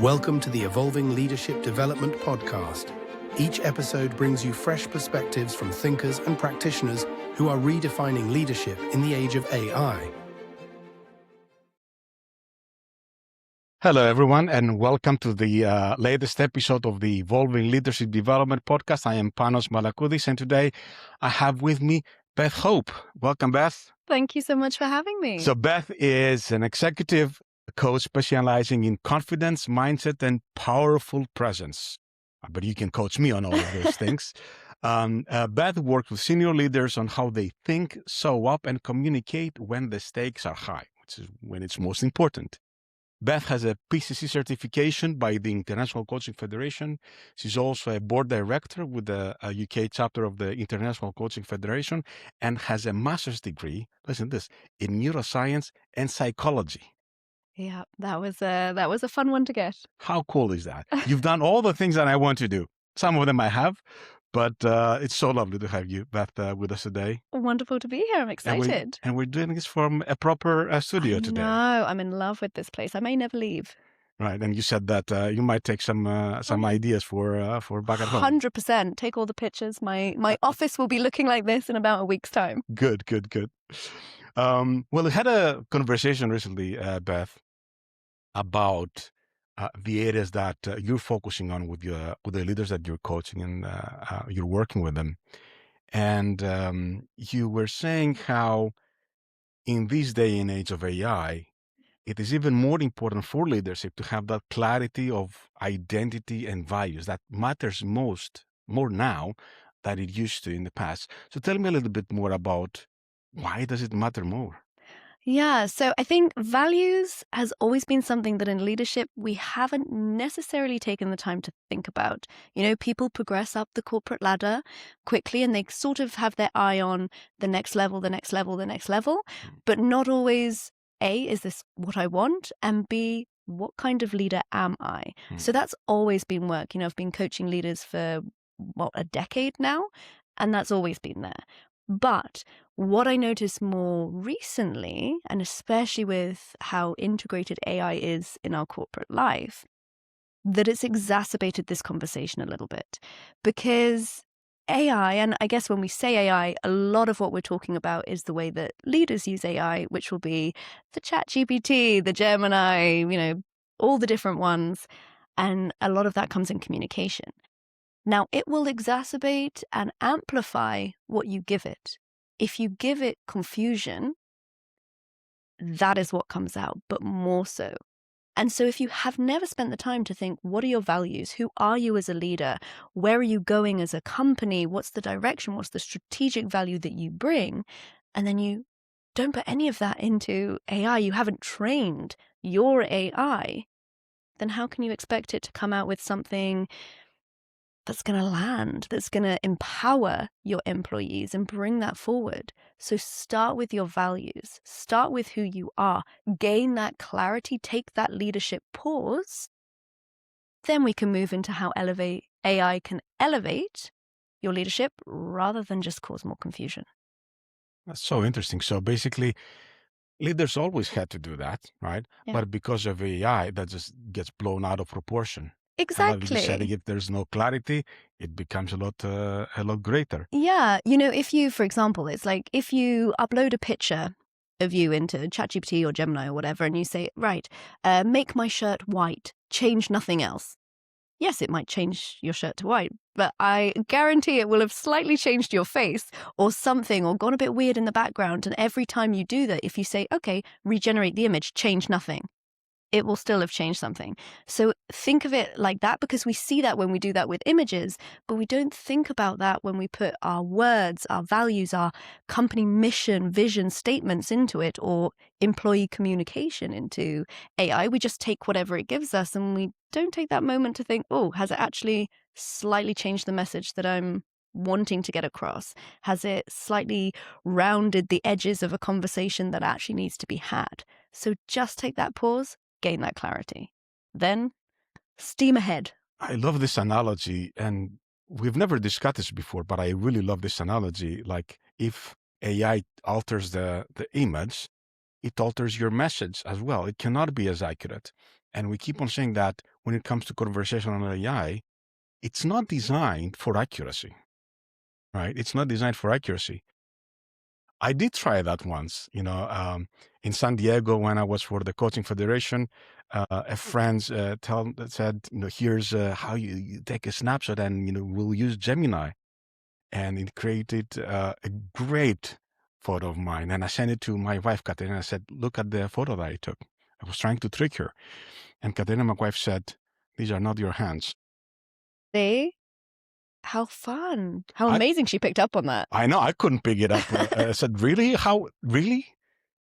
Welcome to the Evolving Leadership Development Podcast. Each episode brings you fresh perspectives from thinkers and practitioners who are redefining leadership in the age of AI. Hello, everyone, and welcome to the latest episode of the Evolving Leadership Development Podcast. I am Panos Malakoudis, and today I have with me Beth Hope. Welcome, Beth. Thank you so much for having me. So Beth is an executive coach specializing in confidence, mindset, and powerful presence. But you can coach me on all of those things. Beth works with senior leaders on how they think, show up, and communicate when the stakes are high, which is when it's most important. Beth has a PCC certification by the International Coaching Federation. She's also a board director with the UK chapter of the International Coaching Federation and has a master's degree, listen to this, in neuroscience and psychology. Yeah, that was a fun one to get. How cool is that? You've done all the things that I want to do. Some of them I have, but it's so lovely to have you, Beth, with us today. Wonderful to be here. I'm excited. And we're doing this from a proper studio today. No, I'm in love with this place. I may never leave. Right, and you said that you might take some ideas for back at home. 100%. Take all the pictures. My office will be looking like this in about a week's time. Good. Well, we had a conversation recently, Beth, about the areas that you're focusing on with the leaders that you're coaching and you're working with them. And you were saying how in this day and age of AI, it is even more important for leadership to have that clarity of identity and values that matters more now than it used to in the past. So tell me a little bit more about why does it matter more? Yeah, so I think values has always been something that in leadership we haven't necessarily taken the time to think about. You know, people progress up the corporate ladder quickly and they sort of have their eye on the next level, but not always, A, is this what I want? And B, what kind of leader am I? So that's always been work. You know, I've been coaching leaders for, a decade now, and that's always been there. But what I noticed more recently, and especially with how integrated AI is in our corporate life, that it's exacerbated this conversation a little bit. Because AI, and I guess when we say AI, a lot of what we're talking about is the way that leaders use AI, which will be the ChatGPT, the Gemini, all the different ones. And a lot of that comes in communication. Now, it will exacerbate and amplify what you give it. If you give it confusion, that is what comes out, but more so. And so if you have never spent the time to think, what are your values? Who are you as a leader? Where are you going as a company? What's the direction? What's the strategic value that you bring? And then you don't put any of that into AI. You haven't trained your AI. Then how can you expect it to come out with something that's going to land, that's going to empower your employees and bring that forward? So start with your values, start with who you are, gain that clarity, take that leadership pause. Then we can move into how AI can elevate your leadership rather than just cause more confusion. That's so interesting. So basically, leaders always had to do that, right? Yeah. But because of AI, that just gets blown out of proportion. Exactly. If there's no clarity, it becomes a lot greater. Yeah. If you, for example, it's like if you upload a picture of you into ChatGPT or Gemini or whatever, and you say, right, make my shirt white, change nothing else. Yes, it might change your shirt to white, but I guarantee it will have slightly changed your face or something or gone a bit weird in the background. And every time you do that, if you say, okay, regenerate the image, change nothing, it will still have changed something. So think of it like that, because we see that when we do that with images, but we don't think about that when we put our words, our values, our company mission, vision statements into it, or employee communication into AI. We just take whatever it gives us and we don't take that moment to think, oh, has it actually slightly changed the message that I'm wanting to get across? Has it slightly rounded the edges of a conversation that actually needs to be had? So just take that pause, gain that clarity. Then steam ahead. I love this analogy, and we've never discussed this before, but I really love this analogy. Like if AI alters the image, it alters your message as well. It cannot be as accurate. And we keep on saying that when it comes to conversational AI, it's not designed for accuracy, right? It's not designed for accuracy. I did try that once, in San Diego when I was for the Coaching Federation. A friend said, here's how you take a snapshot, and we'll use Gemini, and it created a great photo of mine. And I sent it to my wife, Katerina. I said, look at the photo that I took. I was trying to trick her, and Katerina, my wife, said, "These are not your hands." See? How fun. How I- amazing she picked up on that. I know I couldn't pick it up. I said, "Really? How? Really?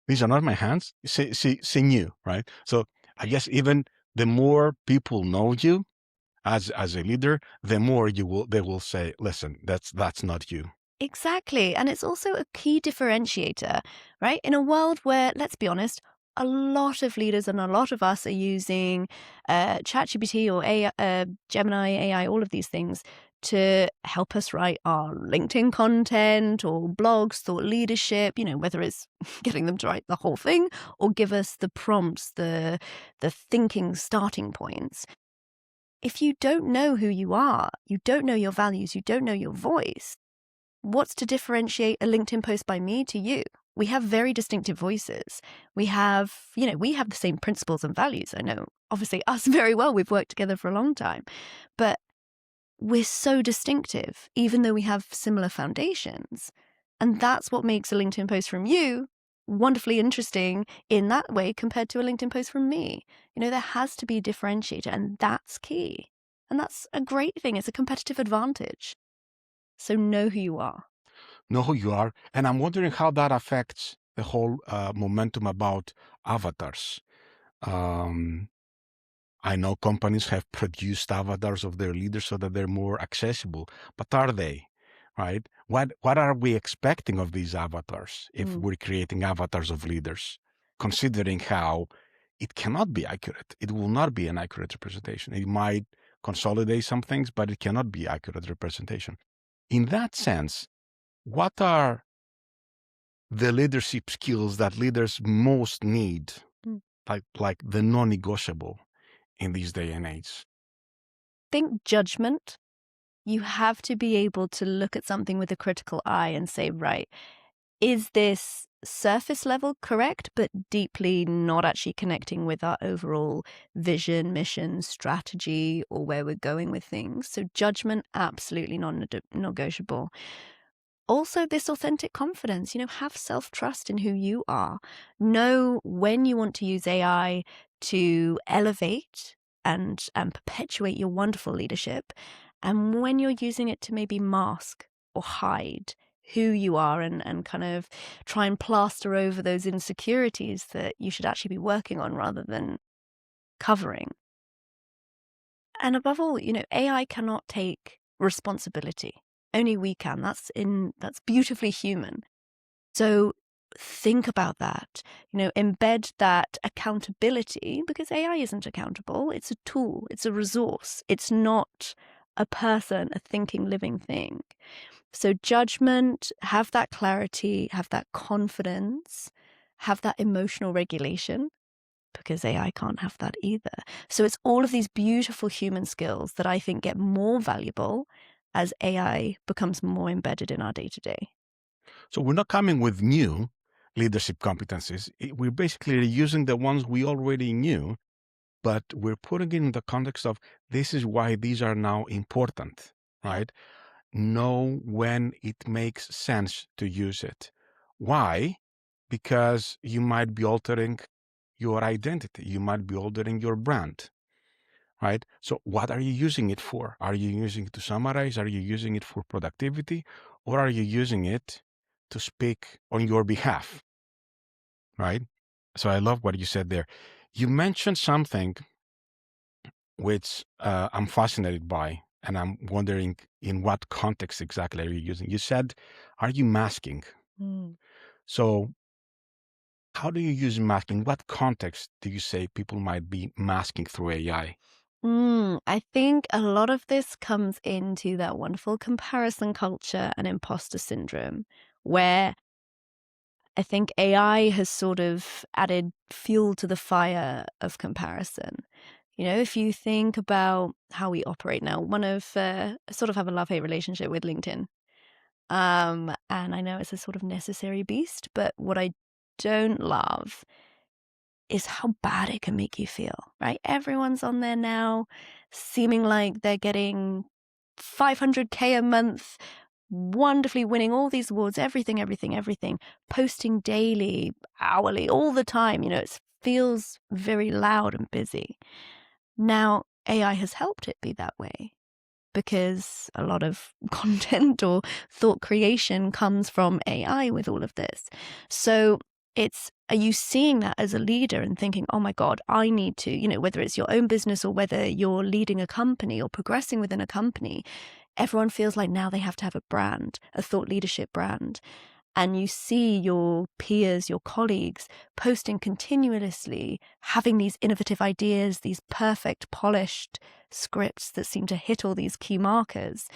These are not my hands." She knew, right? So I guess even the more people know you as a leader, the more they will say, "Listen, that's not you." Exactly. And it's also a key differentiator, right? In a world where, let's be honest, a lot of leaders and a lot of us are using ChatGPT or AI, Gemini, AI, all of these things to help us write our LinkedIn content or blogs, thought leadership, whether it's getting them to write the whole thing or give us the prompts, the thinking starting points. If you don't know who you are, you don't know your values, you don't know your voice, what's to differentiate a LinkedIn post by me to you? We have very distinctive voices. We have the same principles and values. I know, obviously, us very well. We've worked together for a long time. But we're so distinctive, even though we have similar foundations. And that's what makes a LinkedIn post from you wonderfully interesting in that way compared to a LinkedIn post from me. There has to be a differentiator, and that's key. And that's a great thing. It's a competitive advantage. So know who you are. Know who you are. And I'm wondering how that affects the whole momentum about avatars. I know companies have produced avatars of their leaders so that they're more accessible, but are they, right? What are we expecting of these avatars if we're creating avatars of leaders, considering how it cannot be accurate? It will not be an accurate representation. It might consolidate some things, but it cannot be accurate representation. In that sense, what are the leadership skills that leaders most need, like the non-negotiable in this day and age? Think judgment. You have to be able to look at something with a critical eye and say, right, is this surface level correct, but deeply not actually connecting with our overall vision, mission, strategy, or where we're going with things? So judgment, absolutely non-negotiable. Also, this authentic confidence, have self-trust in who you are. Know when you want to use AI to elevate and perpetuate your wonderful leadership, and when you're using it to maybe mask or hide who you are and kind of try and plaster over those insecurities that you should actually be working on rather than covering. And above all, AI cannot take responsibility. Only we can. That's beautifully human. So think about that. Embed that accountability, because AI isn't accountable. It's a tool. It's a resource. It's not a person, a thinking, living thing. So judgment, have that clarity, have that confidence, have that emotional regulation, because AI can't have that either. So it's all of these beautiful human skills that I think get more valuable as AI becomes more embedded in our day-to-day. So we're not coming with new leadership competencies. We're basically using the ones we already knew, but we're putting it in the context of this is why these are now important, right? Know when it makes sense to use it. Why? Because you might be altering your identity. You might be altering your brand, right? So what are you using it for? Are you using it to summarize? Are you using it for productivity? Or are you using it to speak on your behalf, right? So I love what you said there. You mentioned something which I'm fascinated by, and I'm wondering in what context exactly are you using? You said, are you masking? So how do you use masking? What context do you say people might be masking through AI? I think a lot of this comes into that wonderful comparison culture and imposter syndrome, where I think AI has sort of added fuel to the fire of comparison. If you think about how we operate now, I sort of have a love-hate relationship with LinkedIn. And I know it's a sort of necessary beast, but what I don't love is how bad it can make you feel, right? Everyone's on there now, seeming like they're getting 500K a month, wonderfully winning all these awards, everything, posting daily, hourly, all the time. It feels very loud and busy. Now, AI has helped it be that way because a lot of content or thought creation comes from AI with all of this. So are you seeing that as a leader and thinking, oh my God, I need to, whether it's your own business or whether you're leading a company or progressing within a company, everyone feels like now they have to have a brand, a thought leadership brand. And you see your peers, your colleagues posting continuously, having these innovative ideas, these perfect, polished scripts that seem to hit all these key markers.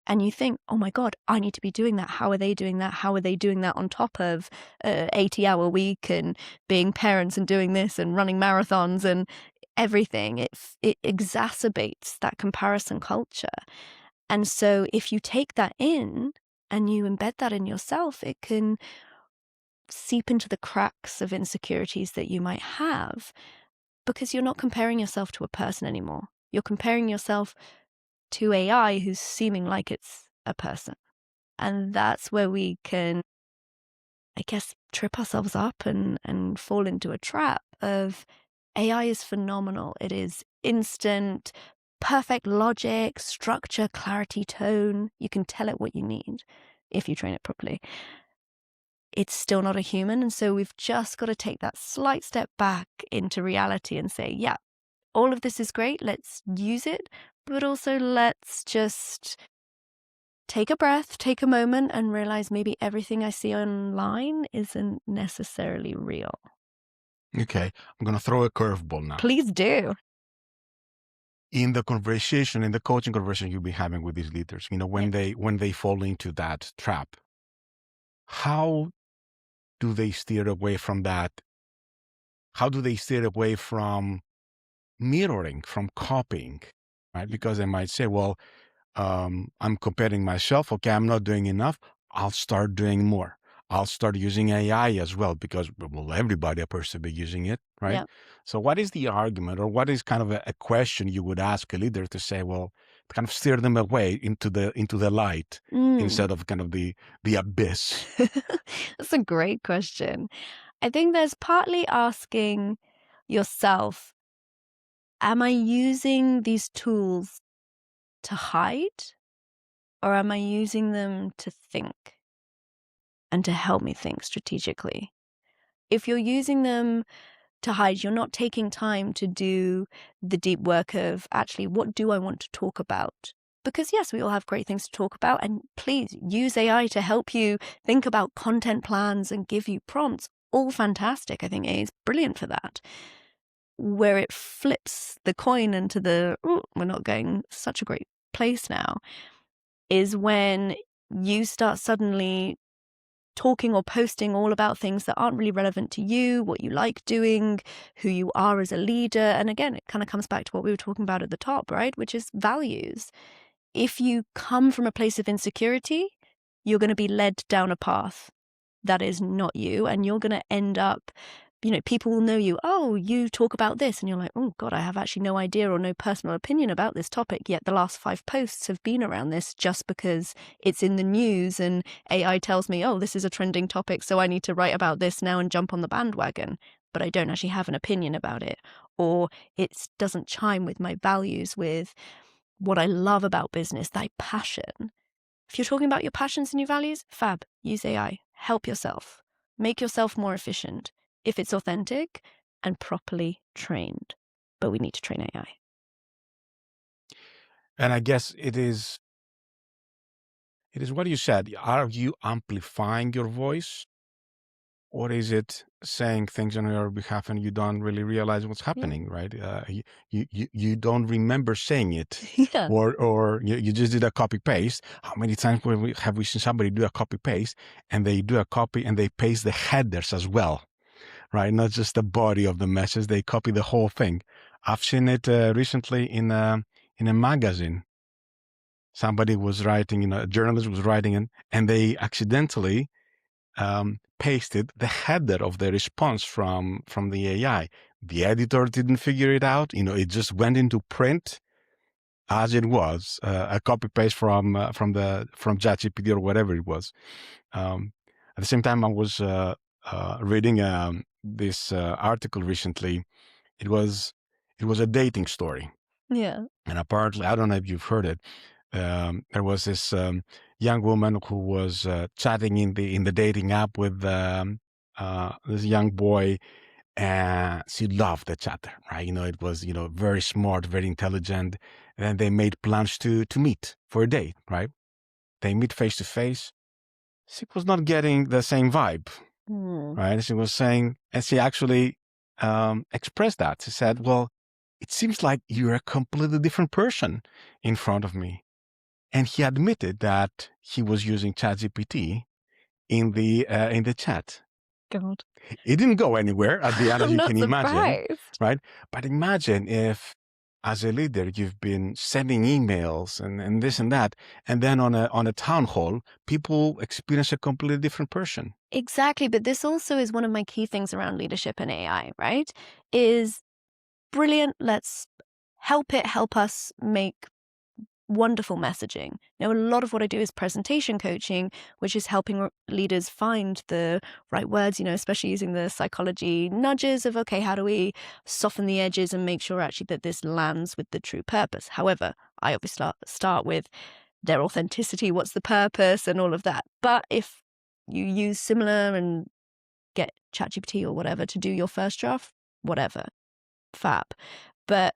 And you think, oh my God, I need to be doing that. How are they doing that? How are they doing that on top of 80-hour week and being parents and doing this and running marathons and everything? It exacerbates that comparison culture. And so if you take that in and you embed that in yourself, it can seep into the cracks of insecurities that you might have because you're not comparing yourself to a person anymore. You're comparing yourself to AI who's seeming like it's a person. And that's where we can, I guess, trip ourselves up and fall into a trap of AI is phenomenal. It is instant, perfect logic, structure, clarity, tone. You can tell it what you need if you train it properly. It's still not a human. And so we've just got to take that slight step back into reality and say, yeah, all of this is great. Let's use it. But also let's just take a breath, take a moment and realize maybe everything I see online isn't necessarily real. Okay, I'm going to throw a curveball now. Please do. In the conversation, in the coaching conversation you'll be having with these leaders, when they fall into that trap, how do they steer away from that? How do they steer away from mirroring, from copying, right? Because they might say, well, I'm comparing myself. Okay, I'm not doing enough. I'll start doing more. I'll start using AI as well because, well, everybody appears to be using it, right? Yeah. So what is the argument or what is kind of a question you would ask a leader to say, well, to kind of steer them away into the light instead of kind of the abyss? That's a great question. I think there's partly asking yourself, am I using these tools to hide or am I using them to think and to help me think strategically? If you're using them to hide, you're not taking time to do the deep work of actually, what do I want to talk about? Because yes, we all have great things to talk about, and please use AI to help you think about content plans and give you prompts. All fantastic. I think AI is brilliant for that. Where it flips the coin into we're not going such a great place now, is when you start suddenly talking or posting all about things that aren't really relevant to you, what you like doing, who you are as a leader. And again, it kind of comes back to what we were talking about at the top, right? Which is values. If you come from a place of insecurity, you're going to be led down a path that is not you. And you're going to end up, people will know you. Oh, you talk about this. And you're like, oh God, I have actually no idea or no personal opinion about this topic. Yet the last 5 posts have been around this just because it's in the news and AI tells me, oh, this is a trending topic, so I need to write about this now and jump on the bandwagon. But I don't actually have an opinion about it. Or it doesn't chime with my values, with what I love about business, that passion. If you're talking about your passions and your values, fab, use AI. Help yourself. Make yourself more efficient if it's authentic and properly trained. But we need to train AI. And I guess it is what you said. Are you amplifying your voice? Or is it saying things on your behalf and you don't really realize what's happening, right? You don't remember saying it, Yeah. or you just did a copy paste. How many times have we seen somebody do a copy paste and they do a copy and they paste the headers as well, right? Not just the body of the message, they copy the whole thing. I've seen it recently in a magazine. Somebody was writing, a journalist was writing, and they accidentally pasted the header of the response from the AI. The editor didn't figure it out. It just went into print as it was, a copy paste from ChatGPT or whatever it was. At the same time, I was reading this article recently. It was a dating story. Yeah. And apparently, I don't know if you've heard it. There was this young woman who was chatting in the dating app with this young boy, and she loved the chatter, right? It was very smart, very intelligent. And then they made plans to meet for a date, right? They meet face to face. She was not getting the same vibe, right? She was saying, and she actually expressed that. She said, "Well, it seems like you're a completely different person in front of me." And he admitted that he was using ChatGPT in the chat. God. It didn't go anywhere at the end, as I'm you not can imagine, surprised. right? But imagine if, as a leader, you've been sending emails and this and that, and then on a town hall, people experience a completely different person. Exactly. But this also is one of my key things around leadership and AI, right? Is brilliant. Let's help us make wonderful messaging. Now, a lot of what I do is presentation coaching, which is helping leaders find the right words, especially using the psychology nudges of, okay, how do we soften the edges and make sure actually that this lands with the true purpose? However, I obviously start with their authenticity, what's the purpose and all of that. But if you use similar and get ChatGPT or whatever to do your first draft, whatever, fab. But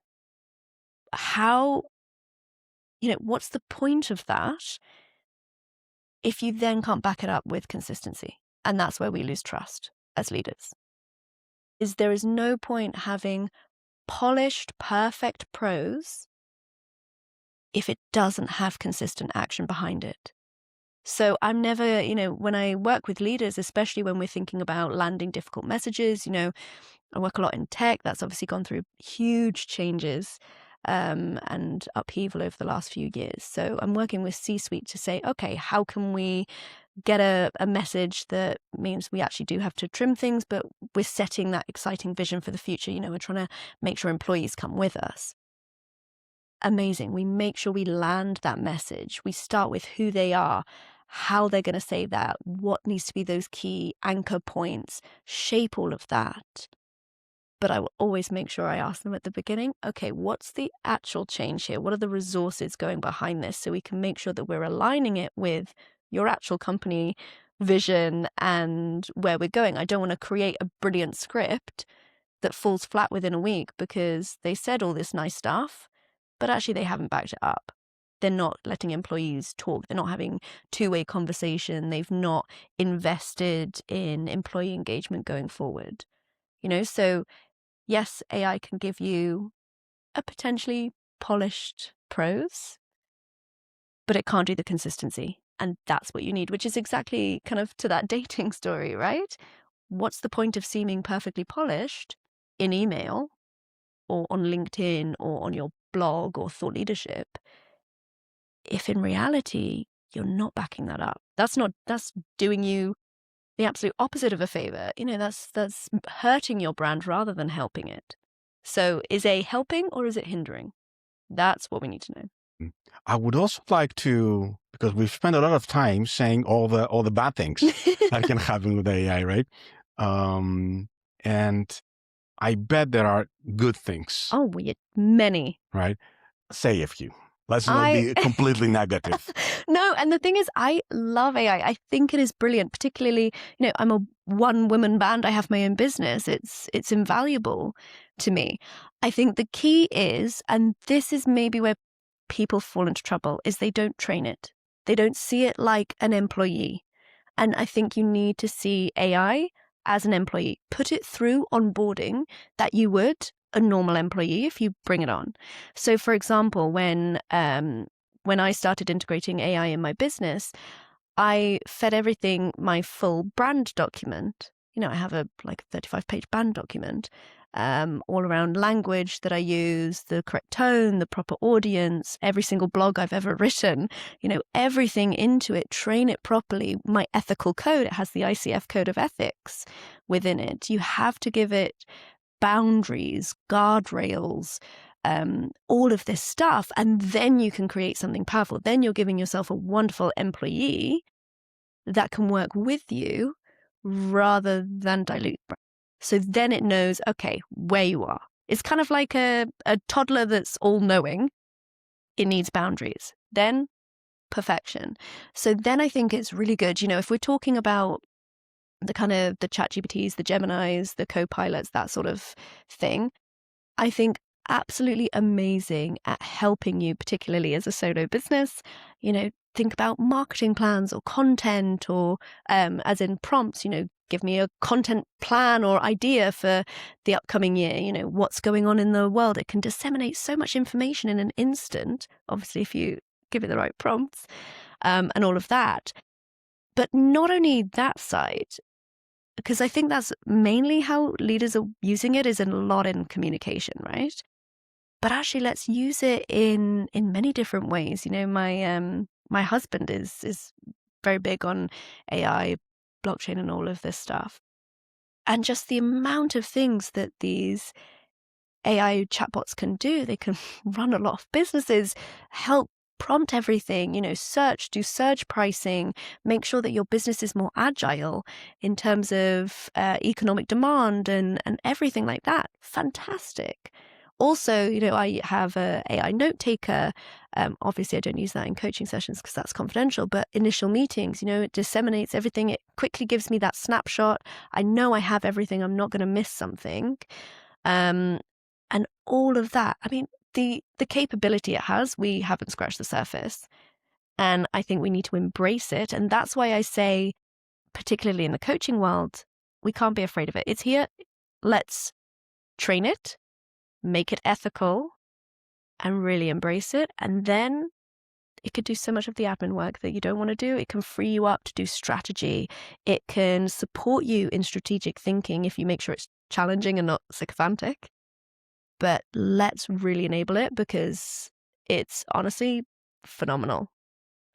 how, what's the point of that if you then can't back it up with consistency? And that's where we lose trust as leaders. There is no point having polished, perfect prose if it doesn't have consistent action behind it. So I'm never, when I work with leaders, especially when we're thinking about landing difficult messages, I work a lot in tech. That's obviously gone through huge changes and upheaval over the last few years. So I'm working with C-suite to say, okay, how can we get a message that means we actually do have to trim things, but we're setting that exciting vision for the future. We're trying to make sure employees come with us. Amazing. We make sure we land that message. We start with who they are, how they're going to say that, what needs to be those key anchor points, shape all of that. But I will always make sure I ask them at the beginning, okay, what's the actual change here? What are the resources going behind this? So we can make sure that we're aligning it with your actual company vision and where we're going. I don't want to create a brilliant script that falls flat within a week because they said all this nice stuff, but actually they haven't backed it up. They're not letting employees talk. They're not having two-way conversation. They've not invested in employee engagement going forward. So yes, AI can give you a potentially polished prose, but it can't do the consistency. And that's what you need, which is exactly kind of to that dating story, right? What's the point of seeming perfectly polished in email or on LinkedIn or on your blog or thought leadership if in reality you're not backing that up? That's doing you the absolute opposite of a favor. That's hurting your brand rather than helping it. So is A helping or is it hindering? That's what we need to know. I would also like to, because we've spent a lot of time saying all the bad things that can happen with AI, right? And I bet there are good things. Oh, many. Right? Say a few. Let's not be completely negative. No, and the thing is, I love AI. I think it is brilliant, particularly, I'm a one-woman band. I have my own business. It's invaluable to me. I think the key is, and this is maybe where people fall into trouble, is they don't train it. They don't see it like an employee. And I think you need to see AI as an employee. Put it through onboarding that you would a normal employee if you bring it on. So for example, when I started integrating AI in my business, I fed everything my full brand document. I have a 35-page brand document. all around language that I use, the correct tone, the proper audience, every single blog I've ever written, everything into it, train it properly. My ethical code, it has the ICF code of ethics within it. You have to give it boundaries, guardrails, all of this stuff, and then you can create something powerful. Then you're giving yourself a wonderful employee that can work with you rather than dilute. So then it knows, okay, where you are. It's kind of like a toddler that's all-knowing. It needs boundaries. Then perfection. So then I think it's really good. If we're talking about the kind of the ChatGPTs, the Geminis, the co-pilots, that sort of thing, I think absolutely amazing at helping you, particularly as a solo business, think about marketing plans or content or as in prompts, give me a content plan or idea for the upcoming year, what's going on in the world. It can disseminate so much information in an instant, obviously, if you give it the right prompts and all of that. But not only that side, because I think that's mainly how leaders are using it, is a lot in communication, right? But actually, let's use it in many different ways. My husband is very big on AI, blockchain, and all of this stuff. And just the amount of things that these AI chatbots can do, they can run a lot of businesses, help prompt everything, do surge pricing, make sure that your business is more agile in terms of economic demand and everything like that. Fantastic. Also, I have a AI note taker. Obviously, I don't use that in coaching sessions because that's confidential, but initial meetings, it disseminates everything. It quickly gives me that snapshot. I know I have everything. I'm not going to miss something. And all of that. I mean, the capability it has, we haven't scratched the surface. And I think we need to embrace it. And that's why I say, particularly in the coaching world, we can't be afraid of it. It's here. Let's train it, make it ethical, and really embrace it. And then it could do so much of the admin work that you don't want to do. It can free you up to do strategy. It can support you in strategic thinking if you make sure it's challenging and not sycophantic. But let's really enable it because it's honestly phenomenal.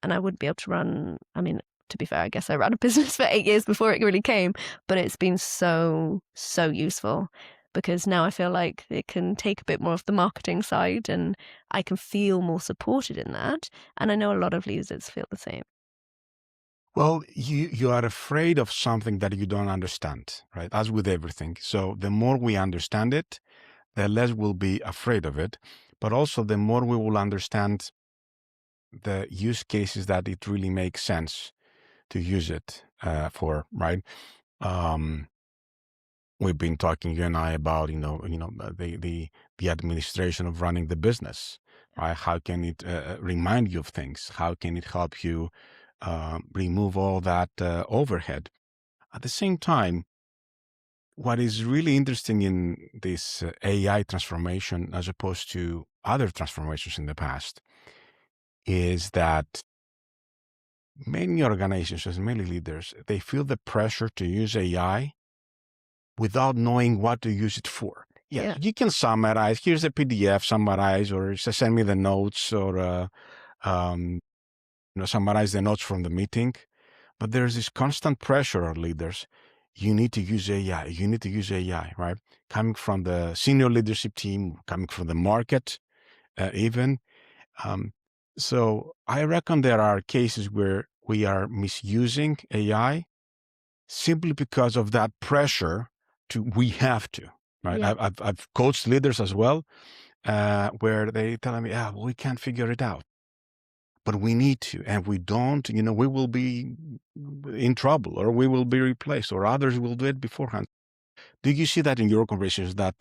And I wouldn't be able to run, to be fair, I guess I ran a business for 8 years before it really came, but it's been so, so useful because now I feel like it can take a bit more of the marketing side and I can feel more supported in that. And I know a lot of leaders feel the same. Well, you are afraid of something that you don't understand, right? As with everything. So the more we understand it, the less we'll be afraid of it, but also the more we will understand the use cases that it really makes sense to use it for, right? We've been talking, you and I, about the administration of running the business, right? How can it remind you of things? How can it help you remove all that overhead? At the same time, what is really interesting in this AI transformation, as opposed to other transformations in the past, is that many organizations, many leaders, they feel the pressure to use AI without knowing what to use it for. Yeah. You can summarize. Here's a PDF, summarize, or just send me the notes, or summarize the notes from the meeting. But there's this constant pressure on leaders. You need to use AI. You need to use AI, right? Coming from the senior leadership team, coming from the market, even. So I reckon there are cases where we are misusing AI simply because of that pressure we have to, right? Yeah. I've coached leaders as well, where they tell me, we can't figure it out. But we need to, and if we don't, we will be in trouble, or we will be replaced, or others will do it beforehand. Do you see that in your conversations, that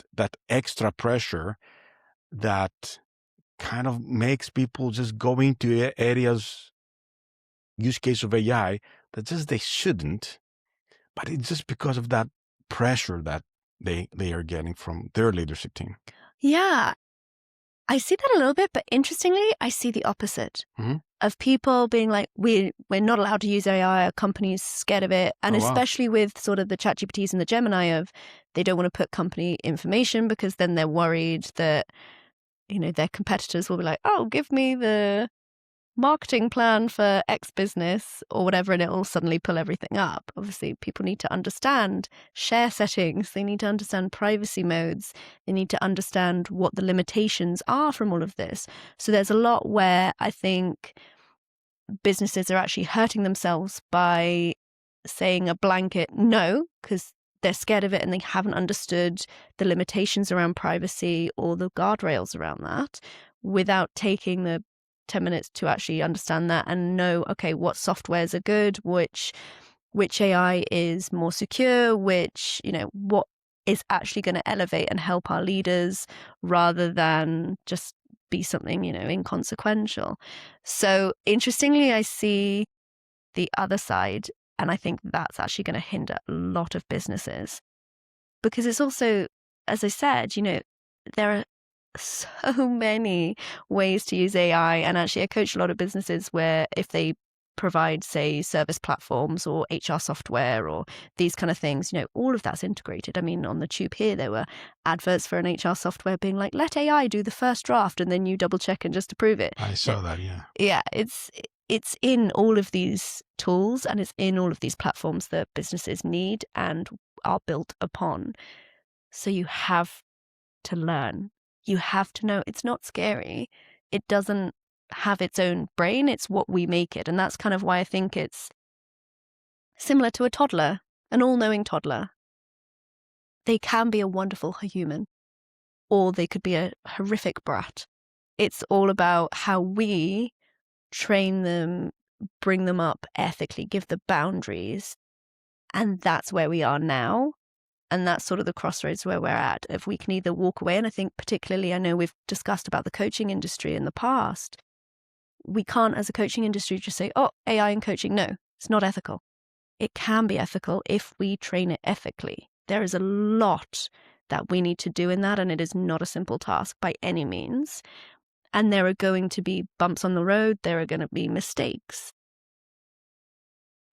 extra pressure that kind of makes people just go into areas, use case of AI, that just they shouldn't, but it's just because of that pressure that they are getting from their leadership team? Yeah, I see that a little bit, but interestingly, I see the opposite. Mm-hmm. of people being like, we're not allowed to use AI, our company's scared of it. And Oh, wow. especially with sort of the ChatGPTs and the Gemini of, they don't want to put company information because then they're worried that, their competitors will be like, oh, give me the marketing plan for X business or whatever, and it'll suddenly pull everything up. Obviously, people need to understand share settings. They need to understand privacy modes. They need to understand what the limitations are from all of this. So there's a lot where I think businesses are actually hurting themselves by saying a blanket no, because they're scared of it and they haven't understood the limitations around privacy or the guardrails around that, without taking the 10 minutes to actually understand that and know, okay, what softwares are good, which AI is more secure, which, what is actually going to elevate and help our leaders rather than just be something, inconsequential. So interestingly, I see the other side, and I think that's actually going to hinder a lot of businesses, because it's also, as I said, there are so many ways to use AI. And actually, I coach a lot of businesses where if they provide, say, service platforms or HR software or these kind of things, all of that's integrated. I mean, on the tube here, there were adverts for an HR software being like, let AI do the first draft and then you double check and just approve it. I saw that, yeah. Yeah, it's in all of these tools and it's in all of these platforms that businesses need and are built upon. So you have to learn. You have to know it's not scary. It doesn't have its own brain. It's what we make it. And that's kind of why I think it's similar to a toddler, an all-knowing toddler. They can be a wonderful human, or they could be a horrific brat. It's all about how we train them, bring them up ethically, give the boundaries. And that's where we are now. And that's sort of the crossroads where we're at. If we can either walk away, and I think particularly, I know we've discussed about the coaching industry in the past, we can't as a coaching industry just say, oh, AI and coaching. No, it's not ethical. It can be ethical if we train it ethically. There is a lot that we need to do in that, and it is not a simple task by any means. And there are going to be bumps on the road. There are going to be mistakes.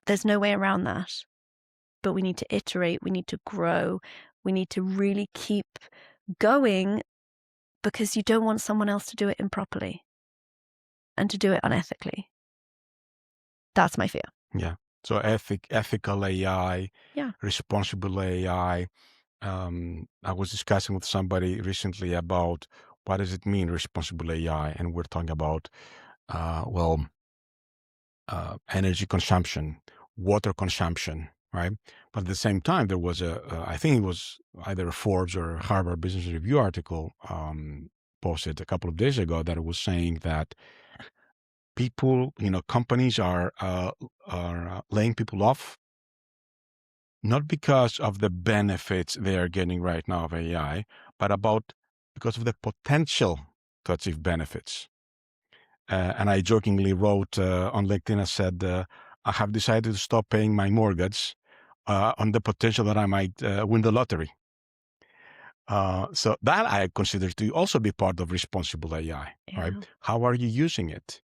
There's no way around that. But we need to iterate, we need to grow, we need to really keep going, because you don't want someone else to do it improperly and to do it unethically. That's my fear. Yeah. So ethical AI, Yeah. responsible AI. I was discussing with somebody recently about what does it mean, responsible AI, and we're talking about, energy consumption, water consumption, right? But at the same time, there was I think it was either a Forbes or Harvard Business Review article posted a couple of days ago that it was saying that people, companies are laying people off, not because of the benefits they are getting right now of AI, but because of the potential to achieve benefits. And I jokingly wrote on LinkedIn, I said, I have decided to stop paying my mortgage on the potential that I might win the lottery. So that I consider to also be part of responsible AI, right? How are you using it?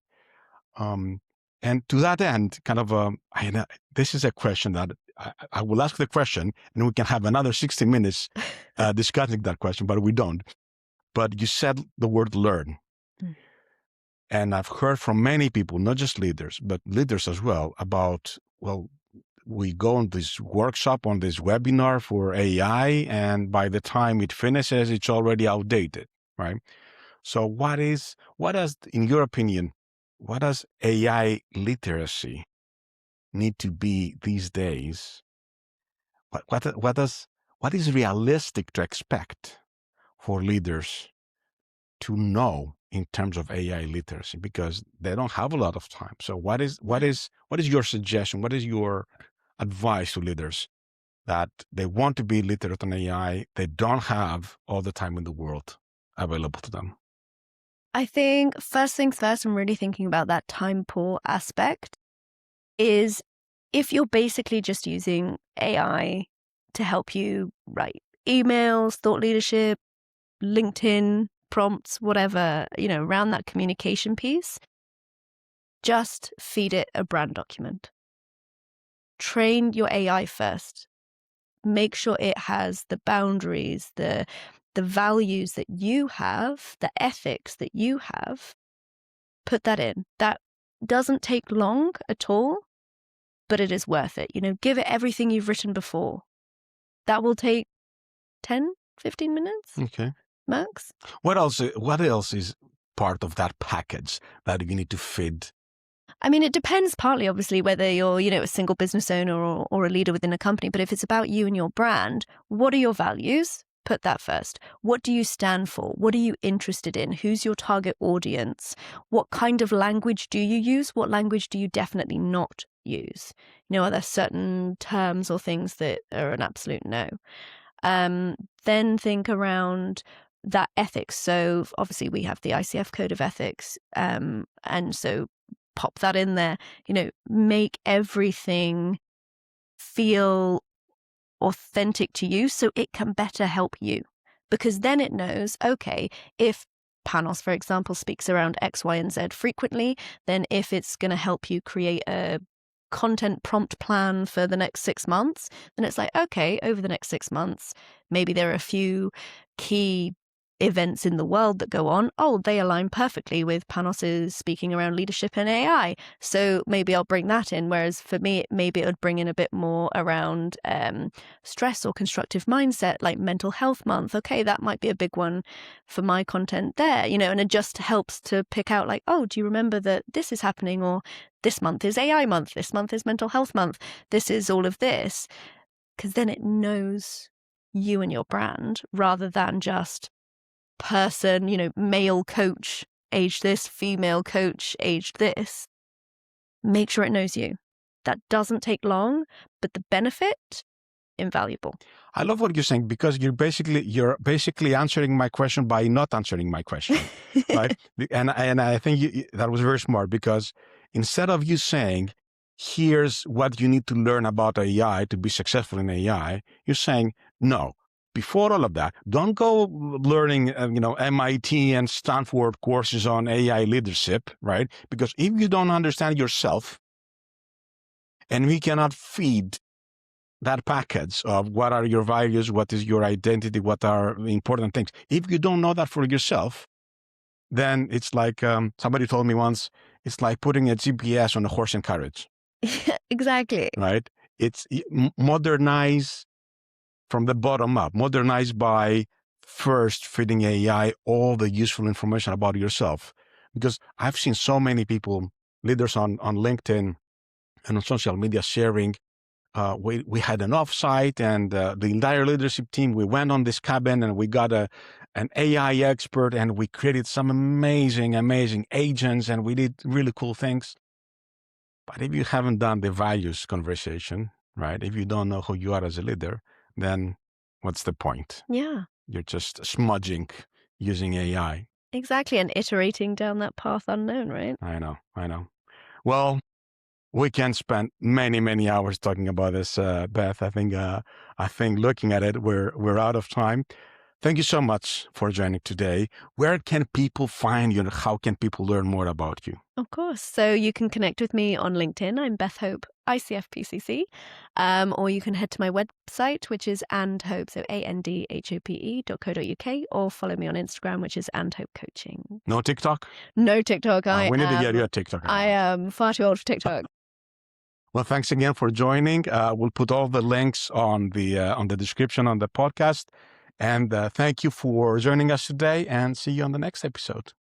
And to that end, kind of, this is a question that I will ask the question, and we can have another 60 minutes discussing that question, but we don't. But you said the word learn. And I've heard from many people, not just leaders, but leaders as well, about, we go on this workshop, on this webinar for AI, and by the time it finishes, it's already outdated, right? So what does, in your opinion, what does AI literacy need to be these days? What is realistic to expect for leaders to know in terms of AI literacy, because they don't have a lot of time? So what is your suggestion? What is your advice to leaders that they want to be literate on AI, they don't have all the time in the world available to them? I think first things first, I'm really thinking about that time poor aspect, is if you're basically just using AI to help you write emails, thought leadership, LinkedIn prompts, whatever, around that communication piece, just feed it a brand document. Train your AI first. Make sure it has the boundaries, the values that you have, the ethics that you have. Put that in. That doesn't take long at all, but it is worth it. Give it everything you've written before. That will take 10, 15 minutes. Okay. Max. What else is part of that package that you need to feed? I mean, it depends partly, obviously, whether you're, a single business owner or a leader within a company. But if it's about you and your brand, what are your values? Put that first. What do you stand for? What are you interested in? Who's your target audience? What kind of language do you use? What language do you definitely not use? Are there certain terms or things that are an absolute no? Then think around that ethics. So obviously we have the ICF Code of Ethics. And so pop that in there, make everything feel authentic to you so it can better help you. Because then it knows, okay, if Panos, for example, speaks around X, Y, and Z frequently, then if it's going to help you create a content prompt plan for the next 6 months, then it's like, okay, over the next 6 months, maybe there are a few key events in the world that go on. Oh, they align perfectly with Panos's speaking around leadership and AI. So maybe I'll bring that in. Whereas for me, maybe it would bring in a bit more around stress or constructive mindset, like mental health month. Okay, that might be a big one for my content there, and it just helps to pick out like, oh, do you remember that this is happening? Or this month is AI month. This month is mental health month. This is all of this. Because then it knows you and your brand rather than just person, male coach, age this, female coach, aged this. Make sure it knows you. That doesn't take long, but the benefit, invaluable. I love what you're saying because you're basically answering my question by not answering my question, right? And I think that was very smart because instead of you saying, here's what you need to learn about AI to be successful in AI, you're saying, no. Before all of that, don't go learning, MIT and Stanford courses on AI leadership, right? Because if you don't understand yourself, and we cannot feed that package of what are your values, what is your identity, what are important things. If you don't know that for yourself, then it's like somebody told me once, it's like putting a GPS on a horse and carriage. Exactly. Right? It's modernize from the bottom up, modernize by first feeding AI all the useful information about yourself. Because I've seen so many people, leaders on LinkedIn and on social media sharing, we had an offsite and the entire leadership team, we went on this cabin and we got an AI expert and we created some amazing agents and we did really cool things. But if you haven't done the values conversation, right? If you don't know who you are as a leader, then what's the point? Yeah. You're just smudging using AI. Exactly. And iterating down that path unknown, right? I know. Well, we can spend many hours talking about this, Beth. I think looking at it, we're out of time. Thank you so much for joining today. Where can people find you and how can people learn more about you? Of course. So you can connect with me on LinkedIn. I'm Beth Hope, ICF-PCC. Or you can head to my website, which is 𝐸hope, so 𝐸hope.co.uk, or follow me on Instagram, which is 𝐸hope_coaching. No TikTok? No TikTok. We need to get you a TikTok. I am far too old for TikTok. Well, thanks again for joining. We'll put all the links on the description on the podcast. And thank you for joining us today and see you on the next episode.